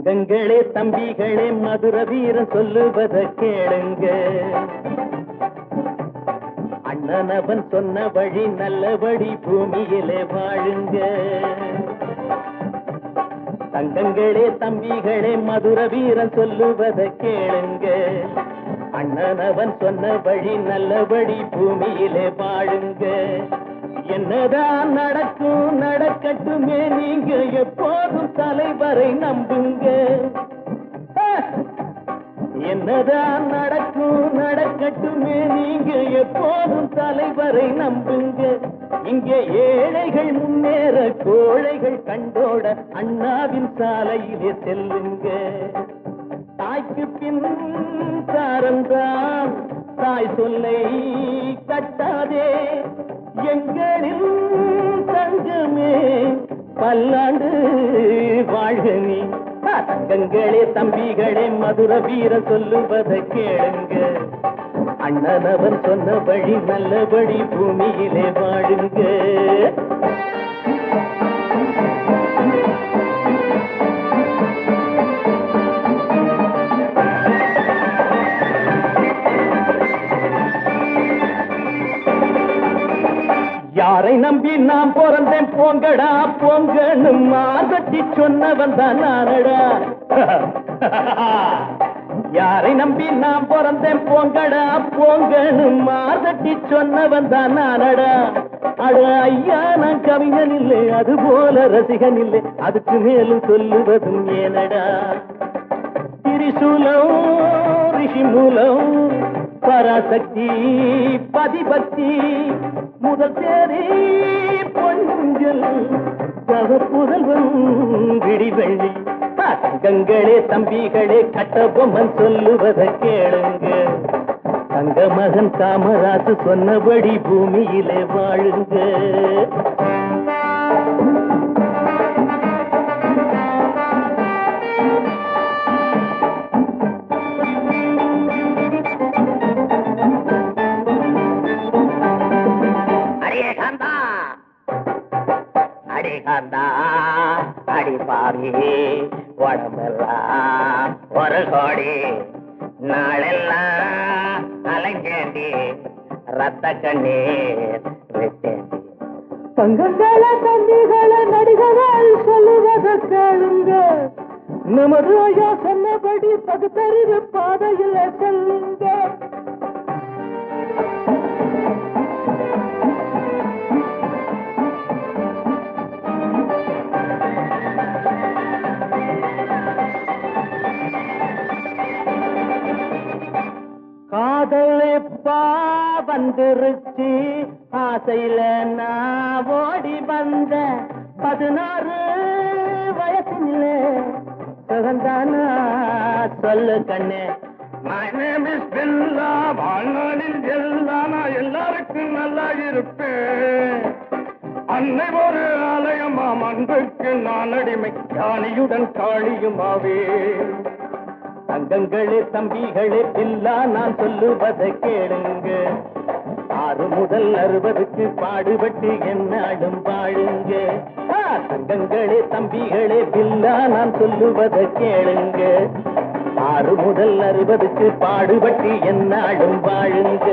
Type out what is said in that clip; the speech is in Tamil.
தங்கங்களே தம்பிகளே மதுர வீரன் சொல்லுவத கேளுங்க. அண்ணனவன் சொன்ன வழி நல்லபடி பூமியிலே வாழுங்க. தங்கங்களே தம்பிகளே மதுர வீரன் சொல்லுவத கேளுங்க. அண்ணனவன் சொன்ன வழி நல்லபடி பூமியிலே வாழுங்க. என்னதான் நடக்கும் நடக்கட்டுமே, நீங்க எப்போதும் தலைவரை நம்புங்க. என்னதான் நடக்கும் நடக்கட்டுமே, நீங்க எப்போதும் தலைவரை நம்புங்க. இங்கே ஏழைகள் முன்னேற கோழைகள் கண்டோட அண்ணாவின் சாலையிலே செல்லுங்க. தாய்க்கு பின் தாரந்தான் தாய் சொல்லை கட்டாதே, எங்களில் தங்கமே பல்லாண்டு வாழ்க நீ. தங்கங்களே தம்பிகளே மதுர வீர சொல்லுவதை கேளுங்க. அண்ணனவன் சொன்ன வழி நல்லபடி பூமியிலே வாழுங்க. யாரை நம்பி நான் பிறந்தேன் போங்கடா போங்கன்னு மாதட்டி சொன்னவன் தான் நானடா. யாரை நம்பி நான் பிறந்தேன் போங்கடா போங்கன்னு மாதட்டி சொன்னவன் தான் நானடா. அட ஐயா நான் கவிஞன் இல்லை, அது போல ரசிகன் இல்லை, அதுக்கு மேலும் சொல்லுவதும் ஏனடா. திரிசூலம் ரிஷி மூலம் பராசக்தி பதிபக்தி முதல் தேரி பொன்னுஞ்சல் புதல்வன் விடிவெள்ளி. தங்கங்களே தம்பிகளே கட்டபொம்மன் சொல்லுவதை கேளுங்க. தங்க மகன் காமராசு சொன்னபடி பூமியிலே வாழுங்க. அடி பாவி உடம்பெல்லாம் ஒரு கோடி நாளெல்லாம் அலைஞ்சேண்டி ரத்த கண்ணீர் விட்டேண்டி. தங்கங்கள தம்பிகள நடிகர்கள் சொல்லுவத கேளுங்க. நமது ஐயா சொன்னபடி பகுத்தறிவு பாதையில செல்லுங்க. காதலிப்பா வந்துருச்சு ஆசையில நான் ஓடி வந்த 16 வயசுல சுகந்தானா சொல்லு கண்ணே. My name is Billa, வாழ்நாளில் எல்லாம் நான் எல்லாருக்கும் நல்லா இருப்பேன். அன்னை ஒரு ஆலயமாம், அன்புக்கு நான் அடிமை, ஞானியுடன் காளியுமாவே. தங்கங்களே தம்பிகளே பில்லா நான் சொல்லுவதை கேளுங்க. 6 முதல் 60க்கு பாடுபட்டு என்னாடும் வாழுங்க. தங்கங்களே தம்பிகளே பில்லா நான் சொல்லுவதை கேளுங்க. 6 முதல் 60க்கு பாடுபட்டு என்னாடும் வாழுங்க.